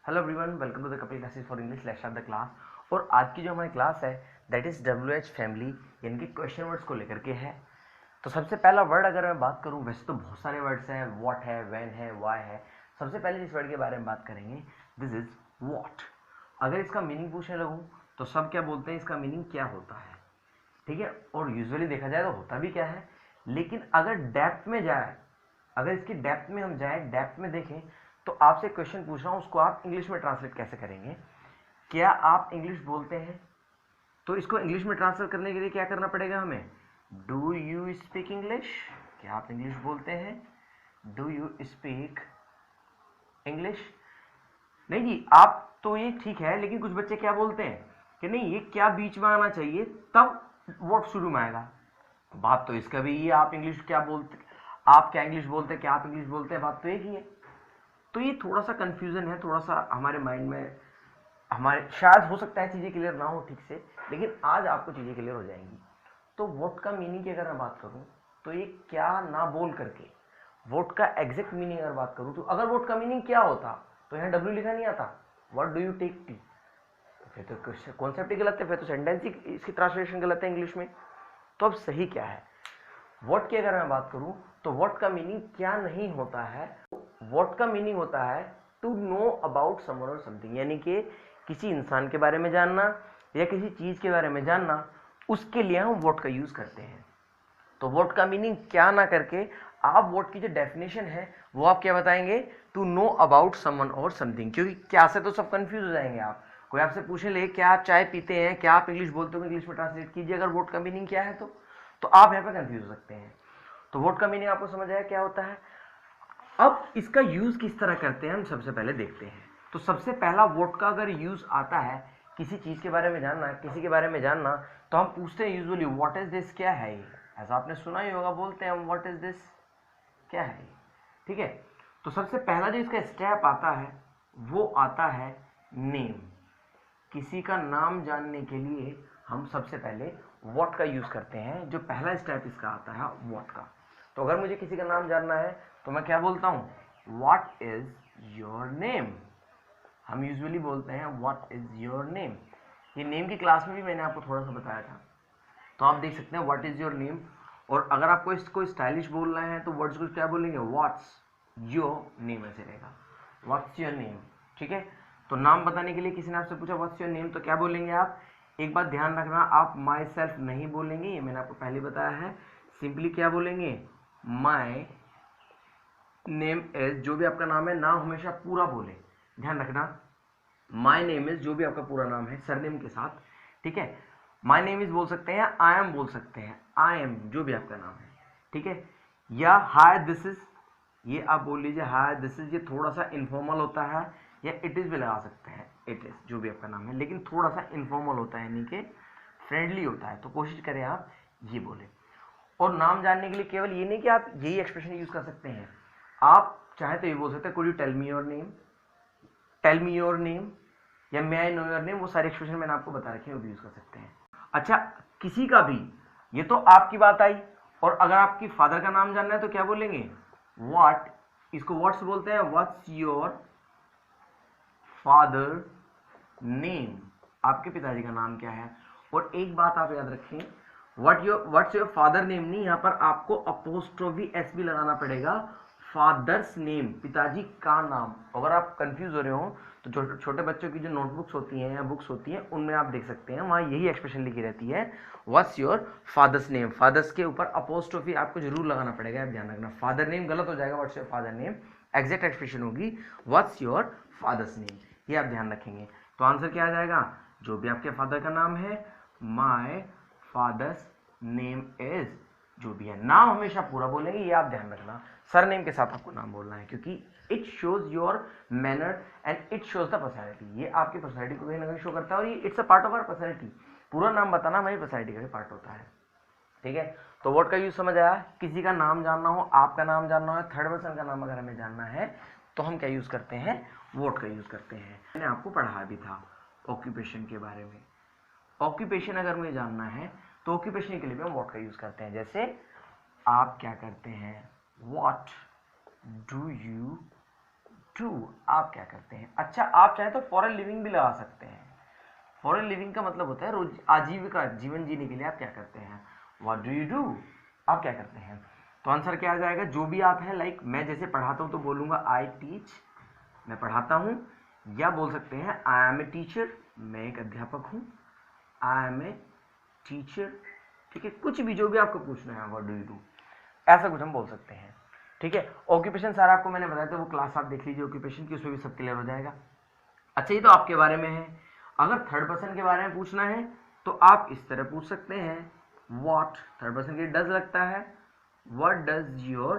Hello everyone, welcome to the Kapil classes for English. Let's start the class. और आज की जो हमारी क्लास है दैट इज WH फैमिली, यानी कि क्वेश्चन वर्ड्स को लेकर के है। तो सबसे पहला वर्ड अगर मैं बात करूं, वैसे तो बहुत सारे वर्ड्स हैं, व्हाट है, व्हेन है, व्हाई है। सबसे पहले जिस वर्ड के बारे में बात करेंगे दिस इज व्हाट। अगर इसका मीनिंग पूछने लगूं तो सब क्या बोलते हैं, इसका मीनिंग क्या होता है, ठीक है। और यूजुअली देखा जाए तो होता भी क्या है, लेकिन अगर डेप्थ में जाए, अगर इसकी डेप्थ में हम जाए, डेप्थ में देखें, तो आपसे क्वेश्चन पूछ रहा हूं, उसको आप इंग्लिश में ट्रांसलेट कैसे करेंगे। क्या आप इंग्लिश बोलते हैं? तो इसको इंग्लिश में ट्रांसलेट करने के लिए क्या करना पड़ेगा हमें? Do you speak English? क्या आप इंग्लिश बोलते हैं? Do you speak English? नहीं जी, आप तो ये ठीक है, लेकिन कुछ बच्चे क्या बोलते हैं कि नहीं, ये क्या बीच में आना चाहिए, तब वर्ड शुरू में आएगा। बात तो इसका भी ये, आप इंग्लिश क्या बोलते, आप क्या इंग्लिश बोलते हैं, क्या आप इंग्लिश बोलते हैं, बात तो एक ही है। तो ये थोड़ा सा कंफ्यूजन है, थोड़ा सा हमारे माइंड में, हमारे शायद हो सकता है चीज़ें क्लियर ना हो ठीक से, लेकिन आज आपको चीज़ें क्लियर हो जाएंगी। तो वोट का मीनिंग की अगर मैं बात करूं तो ये क्या ना बोल करके वोट का एग्जैक्ट मीनिंग अगर बात करूं, तो अगर वोट का मीनिंग क्या होता तो यहाँ डब्ल्यू लिखा नहीं आता, what do you take tea. फिर तो कॉन्सेप्ट ही गलत है, फिर तो सेंटेंस ही इसकी ट्रांसलेशन गलत है इंग्लिश में। तो अब सही क्या है? व्हाट की अगर मैं बात करूं तो व्हाट का मीनिंग क्या नहीं होता है, व्हाट का मीनिंग होता है टू नो अबाउट समवन और समथिंग, यानी कि किसी इंसान के बारे में जानना या किसी चीज के बारे में जानना, उसके लिए हम व्हाट का यूज करते हैं। तो व्हाट का मीनिंग क्या ना करके आप व्हाट की जो डेफिनेशन है वो आप क्या बताएंगे? टू नो अबाउट समवन और समथिंग। क्योंकि क्या से तो सब कंफ्यूज हो जाएंगे। आप कोई आपसे पूछे ले क्या आप चाय पीते हैं, क्या आप इंग्लिश बोलते हो, इंग्लिश में ट्रांसलेट कीजिए अगर व्हाट का मीनिंग क्या है तो आप यहाँ पे कंफ्यूज हो सकते हैं। तो व्हाट का मीनिंग आपको समझ आया क्या होता है। अब इसका यूज किस तरह करते हैं हम सबसे पहले देखते हैं। तो सबसे पहला व्हाट का अगर यूज आता है किसी चीज के बारे में जानना, किसी के बारे में जानना, तो हम पूछते हैं यूजुअली व्हाट इज दिस, क्या है ये। ऐसा आपने सुना ही होगा, बोलते हैं हम व्हाट इज दिस, क्या है ये, ठीक है। तो सबसे पहला जो इसका स्टेप आता है वो आता है नेम। किसी का नाम जानने के लिए हम सबसे पहले व्हाट का यूज करते हैं। जो पहला स्टेप इसका आता है व्हाट का। तो अगर मुझे किसी का नाम जानना है तो मैं क्या बोलता हूँ? What is your name. हम यूजुअली बोलते हैं व्हाट इज योर नेम। ये नेम की क्लास में भी मैंने आपको थोड़ा सा बताया था, तो आप देख सकते हैं व्हाट इज योर नेम। और अगर आपको इसको स्टाइलिश बोलना है तो वर्ड्स को क्या बोलेंगे? व्हाट्स योर नेम, ऐसे रहेगा, व्हाट्स योर नेम, ठीक है। तो नाम बताने के लिए किसी ने आपसे पूछा व्हाट्स योर नेम, तो क्या बोलेंगे आप? एक बात ध्यान रखना, आप माई सेल्फ नहीं बोलेंगे, ये मैंने आपको पहले बताया है। सिंपली क्या बोलेंगे? माई नेम इज, जो भी आपका नाम है, नाम हमेशा पूरा बोले, ध्यान रखना। माई नेम इज जो भी आपका पूरा नाम है सरनेम के साथ, ठीक है। माई नेम इज बोल सकते हैं, आई एम बोल सकते हैं, आई एम जो भी आपका नाम है, ठीक है। या हाय दिस इज, ये आप बोल लीजिए हाय दिस इज, ये थोड़ा सा इनफॉर्मल होता है। या इट इज भी लगा सकते हैं, इट इज जो भी आपका नाम है, लेकिन थोड़ा सा इनफॉर्मल होता है, यानी कि फ्रेंडली होता है। तो कोशिश करें आप ये बोले। और नाम जानने के लिए केवल ये नहीं कि आप यही एक्सप्रेशन यूज कर सकते हैं, आप चाहे तो ये बोल सकते हैं could you tell me your name, tell me your name, या may I know your name. वो सारे एक्सप्रेशन मैंने आपको बता रखे हैं, वो भी यूज कर सकते हैं। अच्छा, किसी का भी, ये तो आपकी बात आई। और अगर आपकी फादर का नाम जानना है तो क्या बोलेंगे? व्हाट, इसको व्हाट्स बोलते हैं, व्हाट्स योर फादर नेम, आपके पिताजी का नाम क्या है। और एक बात आप याद रखें, व्हाट्स योर फादर नेम नहीं, यहां पर आपको अपोस्ट्रोफी एस भी लगाना पड़ेगा। फादर्स नेम, पिताजी का नाम। अगर आप कंफ्यूज हो रहे हो तो छोटे बच्चों की जो नोटबुक्स होती हैं या बुक्स होती हैं उनमें आप देख सकते हैं, वहां यही एक्सप्रेशन लिखी रहती है, what's your father's name. Father's के ऊपर अपोस्ट्रोफी आपको जरूर लगाना पड़ेगा, आप ध्यान रखना। फादर नेम गलत हो जाएगा, what's your father name, exact expression होगी व्हाट्स योर फादर्स नेम, ये आप ध्यान रखेंगे। तो आंसर क्या आ जाएगा? जो भी आपके फादर का नाम है, माय फादर्स नेम इज, जो भी है। नाम हमेशा पूरा बोलेंगे, ये आप ध्यान रखना। सरनेम के साथ आपको नाम बोलना है, क्योंकि it shows your manner and it shows the personality. ये आपकी पर्सनैलिटी को कहीं ना कहीं शो करता है, और ये it's a part of our personality. पूरा नाम बताना हमारी पर्सनैलिटी का भी पार्ट होता है, ठीक है। तो व्हाट का यूज समझ आया। किसी का नाम जानना हो, आपका नाम जानना हो, थर्ड पर्सन का नाम अगर हमें जानना है तो हम क्या यूज करते हैं? व्हाट का यूज करते हैं। मैंने आपको पढ़ाया भी था ऑक्यूपेशन के बारे में। ऑक्यूपेशन अगर मुझे जानना है तो ऑक्यूपेशन के लिए भी हम व्हाट का यूज करते हैं। जैसे आप क्या करते हैं, व्हाट डू यू डू आप क्या करते हैं। अच्छा आप चाहे तो फॉर ए लिविंग भी लगा सकते हैं। फॉर ए लिविंग का मतलब होता है रोज आजीविका, जीवन जीने के लिए आप क्या करते हैं। व्हाट डू यू डू आप क्या करते हैं। तो आंसर क्या आ जाएगा, जो भी आप है। लाइक मैं जैसे पढ़ाता हूँ तो बोलूँगा आई टीच, मैं पढ़ाता हूँ, या बोल सकते हैं आई एम ए टीचर, मैं एक अध्यापक हूँ। आई एम ए टीचर, ठीक है। कुछ भी जो भी आपको पूछना है, व्हाट डू यू डू, ऐसा कुछ हम बोल सकते हैं, ठीक है। ऑक्यूपेशन सारा आपको मैंने बताया था, वो क्लास आप देख लीजिए ऑक्यूपेशन की, उसमें भी सब क्लियर हो जाएगा। अच्छा ये तो आपके बारे में है। अगर थर्ड पर्सन के बारे में पूछना है तो आप इस तरह पूछ सकते हैं, व्हाट, थर्ड पर्सन के डज लगता है, what does your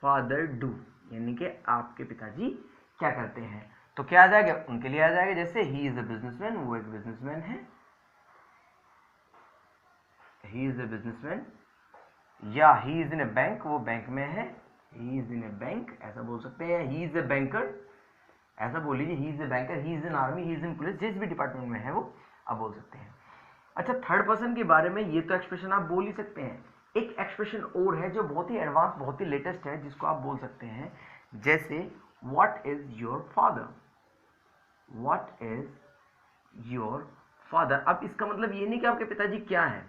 father do, यानी कि आपके पिताजी क्या करते हैं। तो क्या आ जाएगा, उनके लिए आ जाएगा, जैसे ही इज अ बिजनेसमैन, वो एक बिजनेसमैन है, ही इज अ बिजनेसमैन, या he is in A bank, वो बैंक में है, he is in A bank, ऐसा बोल सकते हैं। ही इज ए बैंकर, ऐसा बोल लीजिए, he is a banker, he is in army, he is in police, जिस भी डिपार्टमेंट में है वो आप बोल सकते हैं। अच्छा थर्ड पर्सन के बारे में ये तो एक्सप्रेशन आप बोल ही सकते हैं। एक एक्सप्रेशन और है जो बहुत ही एडवांस, बहुत ही लेटेस्ट है, जिसको आप बोल सकते हैं, जैसे what is your father, what is your father. अब इसका मतलब ये नहीं कि आपके पिताजी क्या है,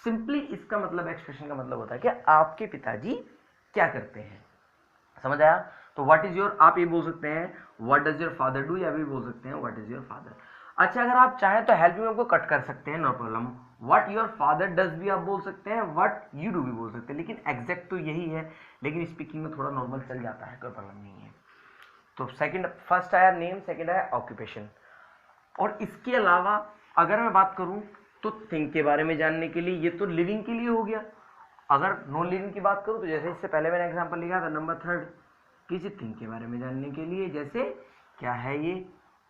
सिंपली इसका मतलब, एक्सप्रेशन का मतलब होता है कि आपके पिताजी क्या करते हैं, समझ आया। तो व्हाट इज योर आप ये बोल सकते हैं, what does your father do, या भी बोल सकते हैं व्हाट इज योर फादर। अच्छा अगर आप चाहें तो हेल्प में आपको कट कर सकते हैं, no problem. What your father does भी आप बोल सकते हैं, व्हाट यू डू भी बोल सकते हैं, लेकिन एग्जैक्ट तो यही है, लेकिन स्पीकिंग में थोड़ा नॉर्मल चल जाता है, कोई प्रॉब्लम नहीं है। तो सेकंड, फर्स्ट आया नेम, सेकंड आया ऑक्यूपेशन। और इसके अलावा अगर मैं बात करूं तो थिंग के बारे में जानने के लिए, ये तो लिविंग के लिए हो गया। अगर नॉन लिविंग की बात करूं तो जैसे इससे पहले मैंने एग्जांपल लिखा था नंबर थर्ड, किसी थिंग के बारे में जानने के लिए, जैसे क्या है ये,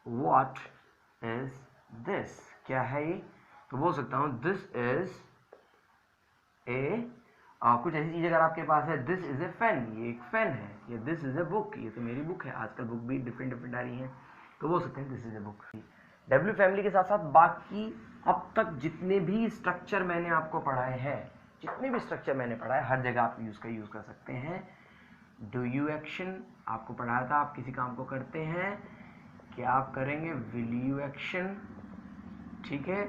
व्हाट इज दिस, क्या है ये, तो बोल सकता हूं दिस इज ए, कुछ ऐसी चीज अगर आपके पास है, दिस इज ए फैन, ये एक फैन है, या दिस इज ए बुक, ये तो मेरी बुक है, आजकल बुक भी डिफरेंट डिफरेंट आ रही है, तो बोल सकते हैं this is a book. W family के साथ साथ बाकी अब तक जितने भी स्ट्रक्चर मैंने आपको पढ़ाए हैं, जितने भी स्ट्रक्चर मैंने पढ़ा है, हर जगह आप यूज कर सकते हैं। डू यू एक्शन आपको पढ़ाया था, आप किसी काम को करते हैं, क्या आप करेंगे, विल यू एक्शन, ठीक है।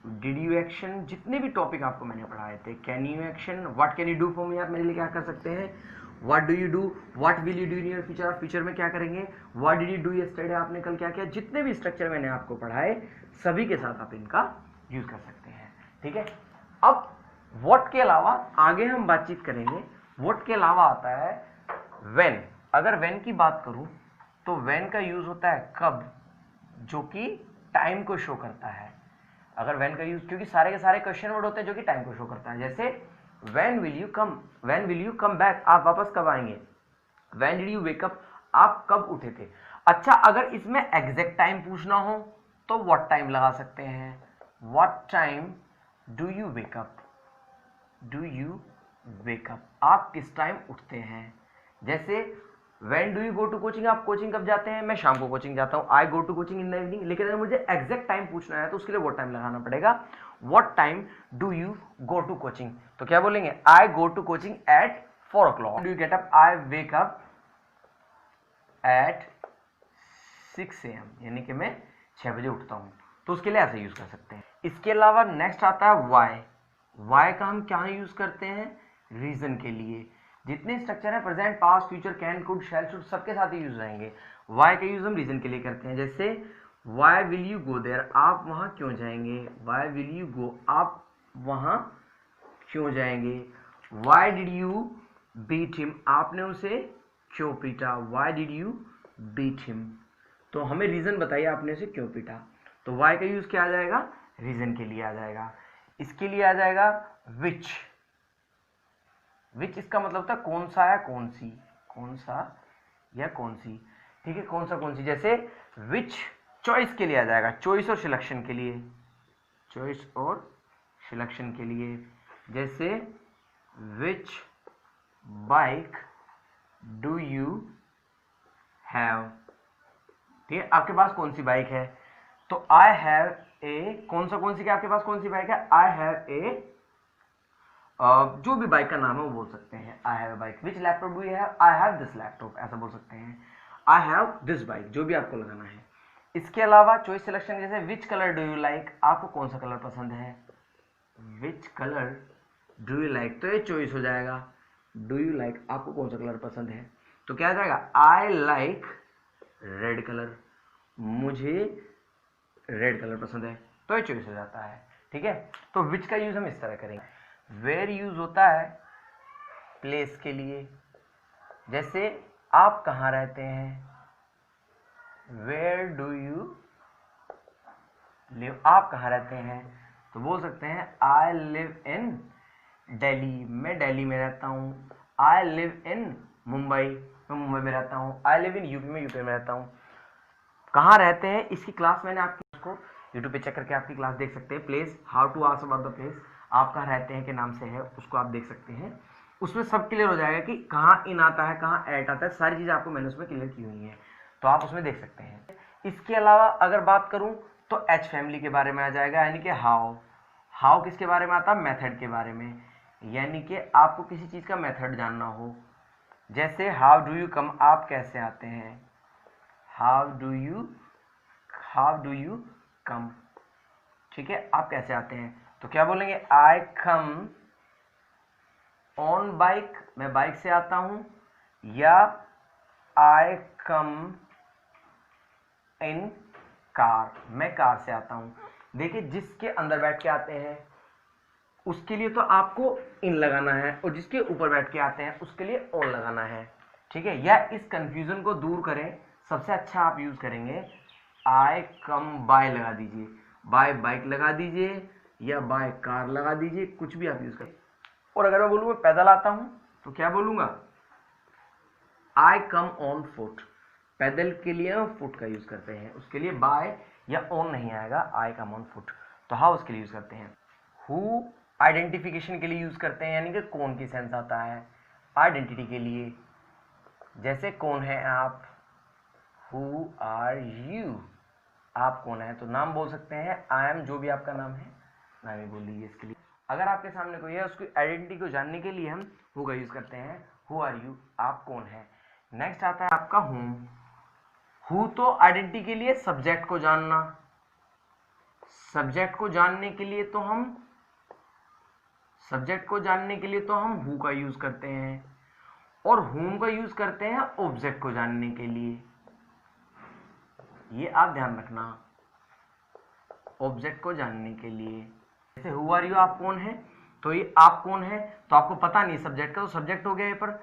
डिड यू एक्शन, जितने भी टॉपिक आपको मैंने पढ़ाए थे, can you action, what can you do for me, आप मेरे लिए क्या कर सकते हैं, what do you do, what will you do in your future, आप फ्यूचर में क्या करेंगे, what did you do yesterday, आपने कल क्या किया। जितने भी स्ट्रक्चर मैंने आपको पढ़ाए सभी के साथ आप इनका यूज कर सकते हैं, ठीक है। अब व्हाट के अलावा आगे हम बातचीत करेंगे। व्हाट के अलावा आता है व्हेन। अगर व्हेन की बात करूं तो व्हेन का यूज होता है कब, जो कि टाइम को शो करता है। अगर व्हेन का यूज, क्योंकि सारे के सारे क्वेश्चन वर्ड होते हैं जो कि टाइम को शो करता है, जैसे when will you come, when will you come back, आप वापस कब आएंगे। When did you wake up, आप कब उठे थे। अच्छा अगर इसमें एग्जैक्ट टाइम पूछना हो तो व्हाट टाइम लगा सकते हैं, what time do you wake up, do you wake up, आप किस टाइम उठते हैं। जैसे when do you go to coaching, आप कोचिंग कब जाते हैं, मैं शाम को कोचिंग जाता हूँ, I go to coaching in the evening. लेकिन अगर मुझे एग्जैक्ट टाइम पूछना है तो उसके लिए वो टाइम लगाना पड़ेगा, what time do you go to coaching, तो क्या बोलेंगे, I go to coaching at 4 o'clock। Do you get up, I wake up at 6 AM, यानी कि मैं 6 बजे उठता हूँ, तो उसके लिए ऐसे यूज कर सकते हैं। इसके अलावा नेक्स्ट आता है वाई। वाई का हम क्या यूज करते हैं, रीजन के लिए। जितने स्ट्रक्चर है present, past, future, can, could, shall, should, सबके साथ ही यूज रहेंगे। वाई का यूज हम रीजन के लिए करते हैं, जैसे why will you go there, आप वहां क्यों जाएंगे, वाई विल यू गो, आप वहां क्यों जाएंगे। Why did you beat him, आपने उसे क्यों पीटा, why did you beat him, तो हमें रीजन बताइए आपने उसे क्यों पीटा। तो वाई का यूज क्या आ जाएगा, रीजन के लिए आ जाएगा। इसके लिए आ जाएगा विच। विच इसका मतलब था कौन सा या कौन सी, कौन सा या कौन सी, ठीक है, कौन सा कौन सी। जैसे विच चॉइस के लिए आ जाएगा, चॉइस और सिलेक्शन के लिए, चॉइस और सिलेक्शन के लिए। जैसे विच बाइक डू यू हैव, ठीक है, आपके पास कौन सी बाइक है, तो आई हैव ए, कौन सी आपके पास कौन सी बाइक है, आई हैव ए जो भी बाइक का नाम है वो बोल सकते हैं। I have a bike, which laptop do you have, I have this laptop, ऐसा बोल सकते हैं। आई हैव दिस बाइक, जो भी आपको लगाना है। इसके अलावा चॉइस सिलेक्शन जैसे which colour do you like, आपको कौन सा कलर पसंद है, which colour do you like, तो ये चॉइस हो जाएगा। डू यू लाइक, आपको कौन सा कलर पसंद है, तो क्या आ जाएगा, आई लाइक रेड कलर, मुझे रेड कलर पसंद है, तो ये चॉइस हो जाता है। ठीक है, तो विच का यूज हम इस तरह करेंगे। वेयर यूज होता है प्लेस के लिए, जैसे आप कहाँ रहते हैं, वेयर डू यू लिव, आप कहाँ रहते हैं, तो बोल सकते हैं आई लिव इन दिल्ली, मैं दिल्ली में रहता हूँ। आई लिव इन मुंबई, मैं मुंबई में रहता हूँ। आई लिव इन यूपी में यूपी में रहता हूँ। कहाँ रहते हैं, इसकी क्लास मैंने आपकी उसको यूट्यूब पे चेक करके आपकी क्लास देख सकते हैं। Place, how to ask about the place, आप कहाँ रहते हैं के नाम से है, उसको आप देख सकते हैं। उसमें सब क्लियर हो जाएगा कि कहाँ इन आता है, कहाँ एट आता है, सारी चीज़ें आपको मैंने उसमें क्लियर की हुई है, तो आप उसमें देख सकते हैं। इसके अलावा अगर बात करूँ तो एच फैमिली के बारे में आ जाएगा, यानी कि हाउ। हाउ किसके बारे में आता है, मेथड के बारे में, यानी कि आपको किसी चीज़ का मेथड जानना हो। जैसे हाउ डू यू कम, आप कैसे आते हैं, हाउ डू यू कम, ठीक है, आप कैसे आते हैं, तो क्या बोलेंगे, आई कम ऑन बाइक, मैं बाइक से आता हूं, या आई कम इन कार, मैं कार से आता हूं। देखिए, जिसके अंदर बैठ के आते हैं उसके लिए तो आपको इन लगाना है, और जिसके ऊपर बैठ के आते हैं उसके लिए ऑन लगाना है। ठीक है, या इस कंफ्यूजन को दूर करें, सबसे अच्छा आप यूज करेंगे आई कम बाय लगा दीजिए, बाय बाइक लगा दीजिए, या बाय कार लगा दीजिए, कुछ भी आप यूज करें। और अगर मैं बोलूँ मैं पैदल आता हूं, तो क्या बोलूंगा, आई कम ऑन फुट, पैदल के लिए हम फुट का यूज करते हैं, उसके लिए बाय या ऑन नहीं आएगा, आई कम ऑन फुट। तो हाउ उसके लिए यूज करते हैं। हु आइडेंटिफिकेशन के लिए यूज करते हैं, यानी कि कौन की सेंस आता है, आइडेंटिटी के लिए, जैसे कौन है आप, हु आर यू, आप कौन है, तो नाम बोल सकते हैं, आई एम, जो भी आपका नाम है नाम ही बोल लीजिए इसके लिए। अगर आपके सामने कोई है, उसकी आइडेंटिटी को जानने के लिए हम हु का यूज करते हैं, हु आर यू, आप कौन है। नेक्स्ट आता है आपका हुम। हु तो आइडेंटिटी के लिए सब्जेक्ट को जानना, सब्जेक्ट को जानने के लिए तो हम हु का यूज करते हैं, और हुम का यूज करते हैं ऑब्जेक्ट को जानने के लिए। ये आप ध्यान रखना, ऑब्जेक्ट को जानने के लिए। जैसे हु आर यू, आप कौन है, तो ये आप कौन है तो आपको पता नहीं सब्जेक्ट का, तो सब्जेक्ट हो गया ये, पर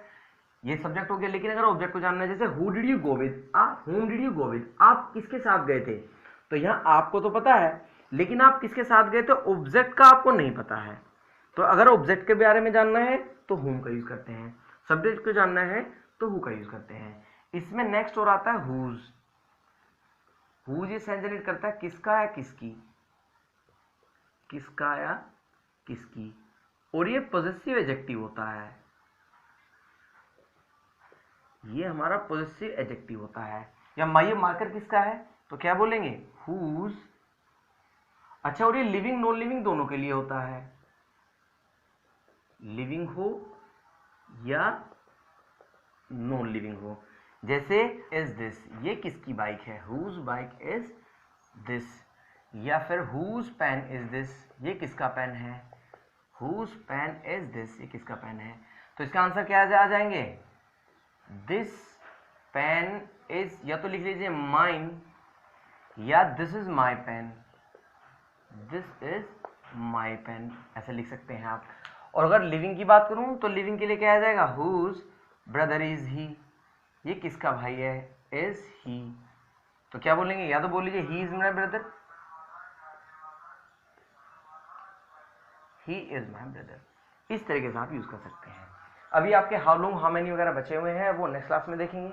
ये सब्जेक्ट हो गया। लेकिन अगर ऑब्जेक्ट को जानना है, जैसे who did you go with, हुम डिड यू गो विद, आप किसके साथ गए थे, तो यहाँ आपको तो पता है, लेकिन आप किसके साथ गए थे, ऑब्जेक्ट का आपको नहीं पता है। तो अगर ऑब्जेक्ट के बारे में जानना है तो हुम का यूज करते हैं, सब्जेक्ट को जानना है तो हु का यूज करते हैं। इसमें नेक्स्ट और आता है हुज। हुज ये सेंस जनरेट करता है किसका या किसकी, किसका या किसकी, और ये पॉजेसिव एडजेक्टिव होता है, ये हमारा पॉजेसिव एडजेक्टिव होता है। या ये मार्कर किसका है, तो क्या बोलेंगे, हुज। अच्छा, और ये लिविंग नॉन लिविंग दोनों के लिए होता है, लिविंग हो या नॉन लिविंग हो। जैसे इज दिस, ये किसकी बाइक है, हुज बाइक इज दिस, या फिर हुज पेन इज दिस, ये किसका पेन है, हुज पेन इज दिस, ये किसका पेन है। तो इसका आंसर क्या आ जाएंगे, दिस पेन इज, या तो लिख लीजिए माइन, या this is my pen, this is my pen, ऐसे लिख सकते हैं आप। और अगर लिविंग की बात करूं तो लिविंग के लिए क्या आ जाएगा, हुज ब्रदर इज ही, ये किसका भाई है, इज ही, तो क्या बोलेंगे, या तो बोल लीजिए he is my brother, he is my brother. इस तरीके से आप यूज कर सकते हैं। अभी आपके हाउ लॉन्ग हाउ मेनी वगैरह बचे हुए हैं, वो नेक्स्ट क्लास में देखेंगे।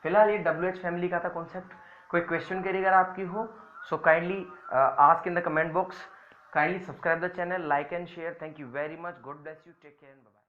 फिलहाल ये WH फैमिली का था कॉन्सेप्ट। कोई क्वेश्चन क्वेरी अगर आपकी हो, so kindly ask in the comment box. Kindly subscribe the channel, like and share. Thank you very much, God bless you, take care, bye bye.